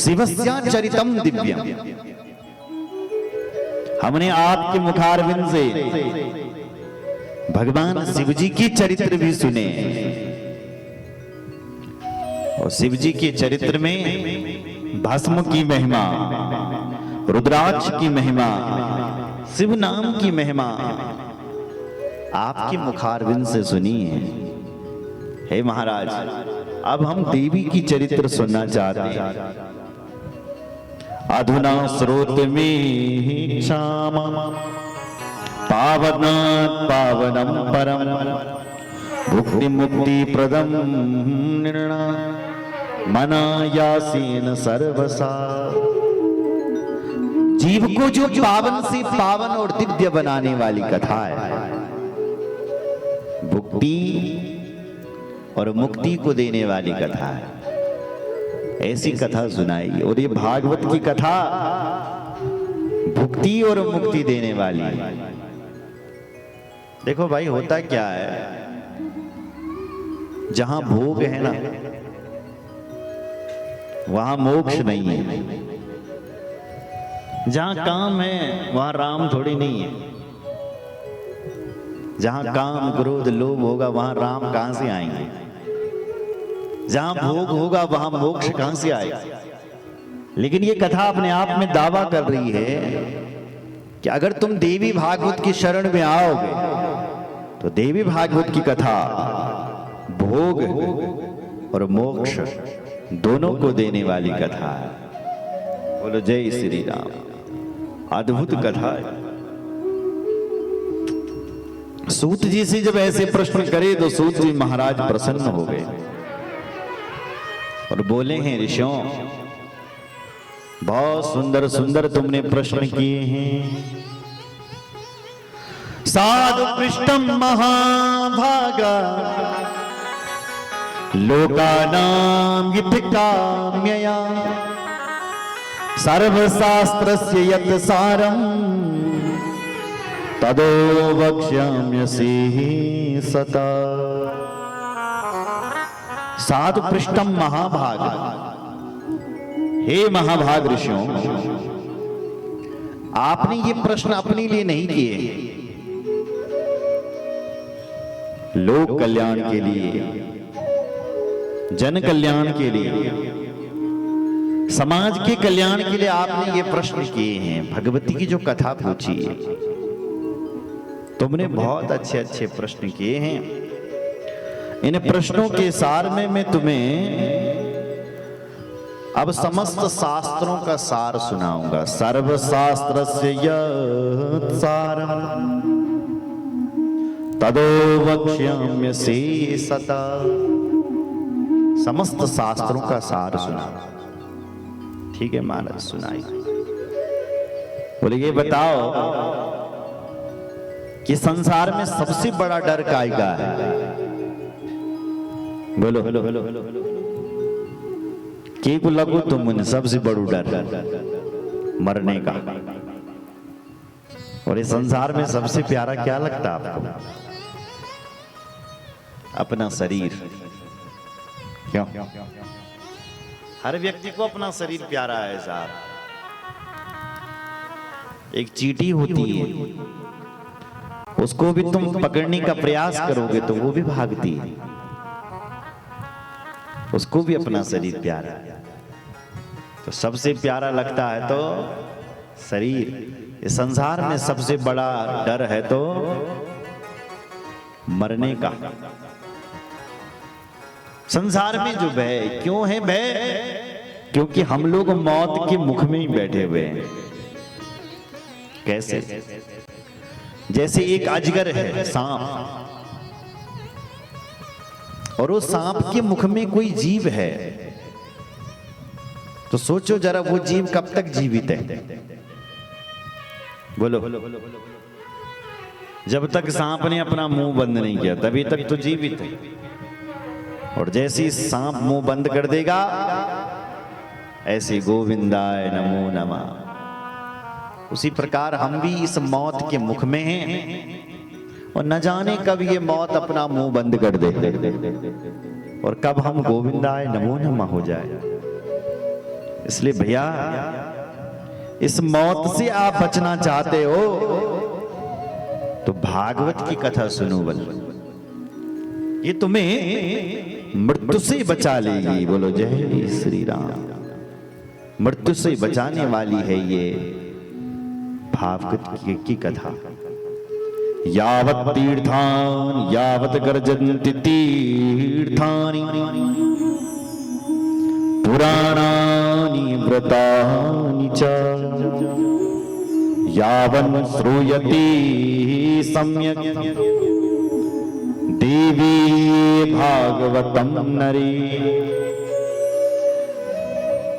शिवस्या चरितम दिव्यम, हमने आपके मुखारविंद से भगवान शिव जी की चरित्र भी सुने। और शिव जी के चरित्र में भस्म की महिमा, रुद्राक्ष की महिमा, शिव नाम की महिमा आपके मुखारविंद से सुनी है। हे महाराज, अब हम देवी की चरित्र सुनना चाहते हैं। अधुना श्रोत में क्षाम पावनात् पावनम परम भुक्ति मुक्ति प्रदम निर्णय मनायासेन सर्वसा। जीव को जो पावन से पावन और दिव्य बनाने वाली कथा है, भुक्ति और मुक्ति को देने वाली कथा है, ऐसी कथा सुनाई। और ये भागवत की कथा भुक्ति और मुक्ति देने वाली है। देखो भाई, होता क्या है, जहां भोग है ना वहां मोक्ष नहीं है। जहां काम है वहां राम थोड़ी नहीं है। जहां काम क्रोध लोभ होगा वहां राम कहां से आएंगे। जहां भोग होगा वहां मोक्ष कहां से आएगा। लेकिन ये कथा अपने आप में दावा कर रही है कि अगर तुम देवी भागवत की शरण में आओगे तो देवी भागवत की कथा भोग और मोक्ष दोनों को देने वाली कथा है। बोलो जय श्री राम। अद्भुत कथा है। सूत जी से जब ऐसे प्रश्न करे तो सूत जी महाराज प्रसन्न हो गए और बोले हैं, ऋषियों बहुत सुंदर सुंदर तुमने प्रश्न किए हैं। साधु पृष्ठम महाभागा लोकानां हितकाम्यया सर्वशास्त्रस्य यत् सारं तदो वक्ष्याम्यसि सता। साधु पृष्ठम महाभाग, हे महाभाग ऋषियों, आपने ये प्रश्न अपने लिए नहीं किए, लोक कल्याण के लिए, जन कल्याण के लिए, समाज के कल्याण के लिए आपने ये प्रश्न किए हैं। भगवती की जो कथा पूछी है, तुमने बहुत अच्छे अच्छे प्रश्न किए हैं। इन प्रश्नों के सार में मैं तुम्हें अब समस्त शास्त्रों का सार सुनाऊंगा। सर्वशास्त्रस्य यत् सारम् तदो वक्ष्याम्यसि सता। समस्त शास्त्रों का सार सुना। ठीक है महाराज, सुनाई। बोले ये बताओ कि संसार में सबसे बड़ा डर काय का है? बोलो के को लगो तुम सबसे बड़ू डर मरने का। और इस संसार में सबसे प्यारा क्या लगता है आपको? अपना शरीर। क्यों? हर व्यक्ति को अपना शरीर प्यारा है साहब। एक चींटी होती है, उसको भी तुम पकड़ने का प्रयास करोगे तो वो भी भागती है। उसको भी अपना शरीर प्यारा है। तो सबसे प्यारा लगता है तो शरीर। इस संसार में सबसे बड़ा डर है तो मरने का। संसार में जो भय क्यों है? भय क्योंकि हम लोग मौत के मुख में ही बैठे हुए हैं। कैसे? जैसे एक अजगर है, सांप, और वो सांप के मुख में कोई जीव है, तो सोचो जरा वो जीव कब तक जीवित है? बोलो। जब तक सांप ने अपना मुंह बंद नहीं किया तभी तक तो जीवित है। और जैसे ही सांप मुंह बंद कर देगा, ऐसे गोविंदाय नमो नमः। उसी प्रकार हम भी इस मौत के मुख में हैं और न जाने कब ये मौत अपना मुंह बंद कर दे और कब हम गोविंदाय नमो नमः हो जाए। इसलिए भैया इस मौत से आप बचना चाहते हो तो भागवत की कथा सुनो बल, ये तुम्हें मृत्यु से बचा लेगी। बोलो जय श्री राम। मृत्यु से बचाने वाली है ये भागवत की कथा। यावत् तीर्थान यावत् गर्जन्ति तीर्थानि पुराणानि व्रतानि च यावन् श्रूयते सम्यक् देवी भागवतम नरे।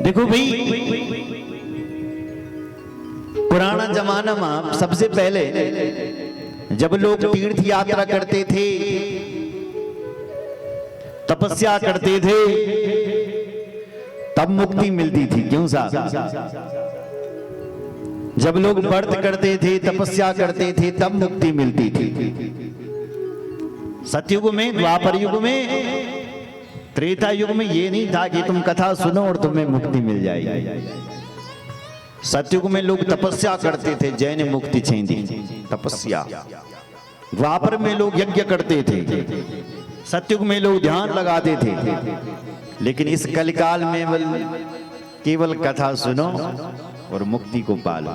देखो भाई, पुराना जमाना में सबसे पहले जब लोग तीर्थ यात्रा करते थे, तपस्या करते थे, तब मुक्ति मिलती थी। क्यों साहब? जब लोग व्रत करते थे, तपस्या करते थे, तब मुक्ति मिलती थी। सतयुग में, द्वापर युग में, त्रेता युग में ये नहीं था कि तुम कथा सुनो और तुम्हें मुक्ति मिल जाएगी। सतयुग में लोग तपस्या करते थे, जैन मुक्ति छेंदी तपस्या। द्वापर में लोग यज्ञ करते थे, सतयुग में लोग ध्यान लगाते थे। लेकिन इस कलिकाल में केवल कथा सुनो और मुक्ति को पालो।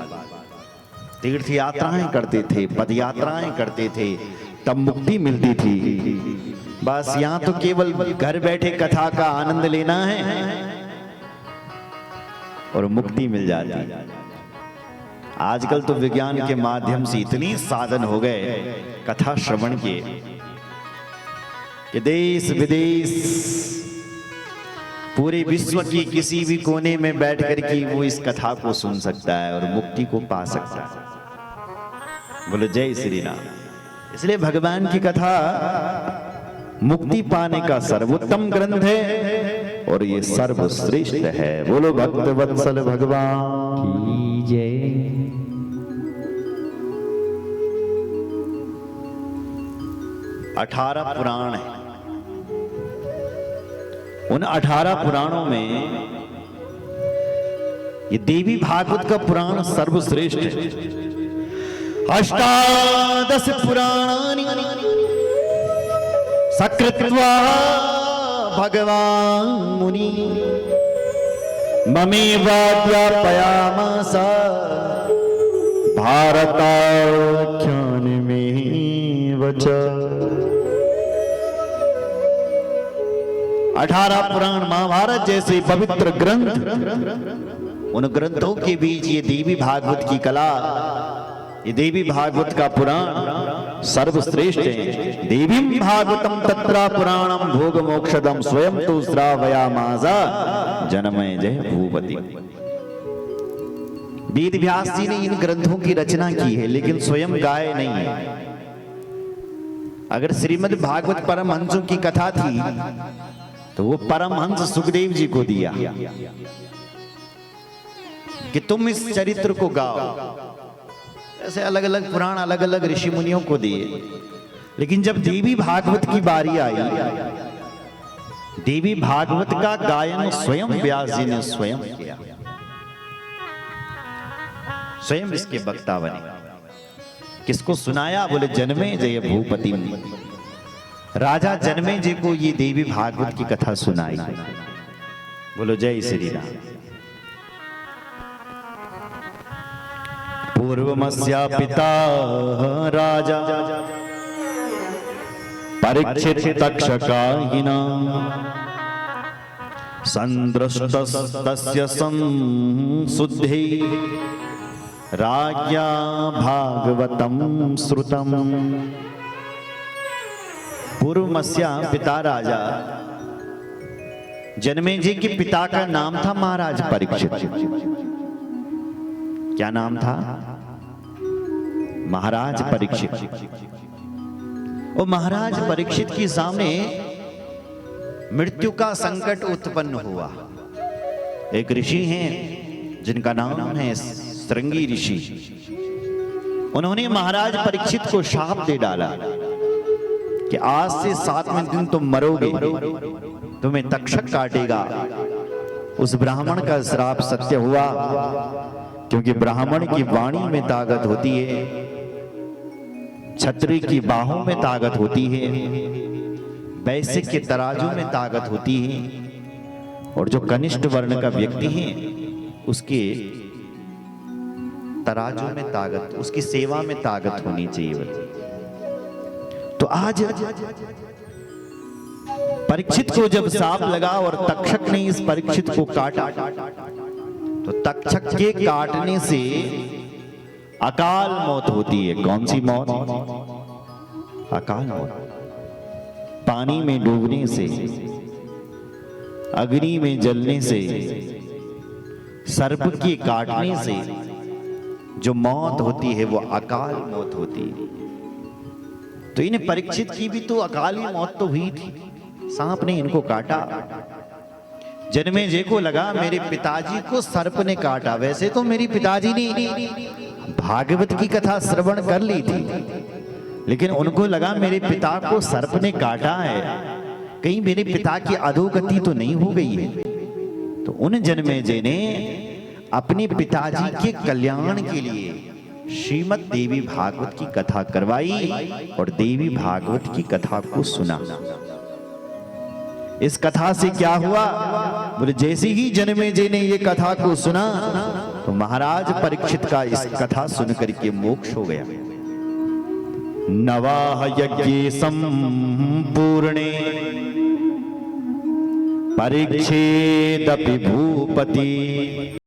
तीर्थ यात्राएं करते थे, पद यात्राएं करते थे, तब मुक्ति मिलती थी। बस यहां तो केवल घर बैठे कथा का आनंद लेना है और मुक्ति मिल जाती। आजकल तो विज्ञान के माध्यम से इतनी साधन हो गए कथा श्रवण के कि देश विदेश पूरे विश्व की किसी भी कोने में बैठकर के वो इस कथा को सुन सकता है और मुक्ति को पा सकता है। बोलो जय श्री राम। इसलिए भगवान की कथा मुक्ति पाने का सर्वोत्तम ग्रंथ है और ये सर्वश्रेष्ठ है। बोलो भक्त वत्सल भगवान की जय। 18 पुराण है। उन 18 पुराणों में ये देवी भागवत का पुराण सर्वश्रेष्ठ है। अष्टादश पुराणानि सकृत्वा भगवान मुनि ममेवाध्यापयामास भारताख्यान में वच। 18 पुराण महाभारत जैसे पवित्र ग्रंथ, उन ग्रंथों के बीच ये देवी भागवत की कला, ये देवी भागवत का पुराण सर्वश्रेष्ठ है। देवीं भागवतम तत्रा पुराणम भोग मोक्षदम स्वयं तो श्रावयामासा जनमय जय भूपति। वेद व्यास जी ने इन ग्रंथों की रचना की है लेकिन स्वयं गाए नहीं है। अगर श्रीमद् भागवत परमहंसों की कथा थी तो वो परमहंस सुखदेव जी को दिया कि तुम इस चरित्र को गाओ। ऐसे अलग अलग पुराण अलग अलग ऋषि मुनियों को दिए। लेकिन जब देवी भागवत की बारी आई, देवी भागवत का गायन स्वयं व्यास जी ने स्वयं किया, स्वयं इसके वक्ता बने। किसको सुनाया? बोले जनमे जय भूपति। राजा जनमे जी को ये देवी भागवत की कथा सुनाई। बोलो जय श्री राम। पूर्वमस्या पिता राजा परीक्षित तक्षकाहिना संदृष्टस्तस्य संशुद्धि राज्ञा भागवतम श्रुतम। पूर्वमस्या पिता राजा जनमे जी के पिता का नाम था महाराज परीक्षित। क्या नाम था? महाराज परीक्षित। और महाराज परीक्षित के सामने मृत्यु का संकट उत्पन्न हुआ। एक ऋषि हैं जिनका नाम है श्रृंगी ऋषि। उन्होंने महाराज परीक्षित को शाप दे डाला कि आज से 7वें दिन तुम मरोगे, तुम्हें तक्षक काटेगा उस ब्राह्मण का श्राप सत्य हुआ, क्योंकि ब्राह्मण की वाणी में ताकत होती है, क्षत्रिय की बाहों में ताकत होती है, वैश्य के तराजू में ताकत होती है, और जो कनिष्ठ वर्ण का व्यक्ति है उसके तराजू में ताकत, उसकी सेवा में ताकत होनी चाहिए। तो आज परीक्षित को जब सांप लगा और तक्षक ने इस परीक्षित को काटा, तो तक्षक के काटने से अकाल मौत होती है। कौन सी मौत? अकाल मौत। पानी में डूबने से, अग्नि में जलने से, सर्प के काटने से जो मौत होती है वो अकाल मौत होती है। तो इन्हें परीक्षित की भी तो अकाली मौत तो हुई थी, सांप ने इनको काटा। जन्मेजय को लगा मेरे पिताजी को सर्प ने काटा। वैसे तो मेरी पिताजी ने भागवत की कथा श्रवण कर ली थी, लेकिन उनको लगा मेरे पिता को सर्प ने काटा है, कहीं मेरे पिता की अधोगति तो नहीं हो गई है। तो उन जन्मेजय ने अपने पिताजी के कल्याण के लिए श्रीमद् देवी भागवत की कथा करवाई और देवी भागवत की कथा को सुना। इस कथा से क्या हुआ? बोले जैसे ही जन्मेजय ने ये कथा को सुना तो महाराज परीक्षित का इस कथा सुनकर के मोक्ष हो गया। नवाह यज्ञे संपूर्णे परीक्षेदपि भूपति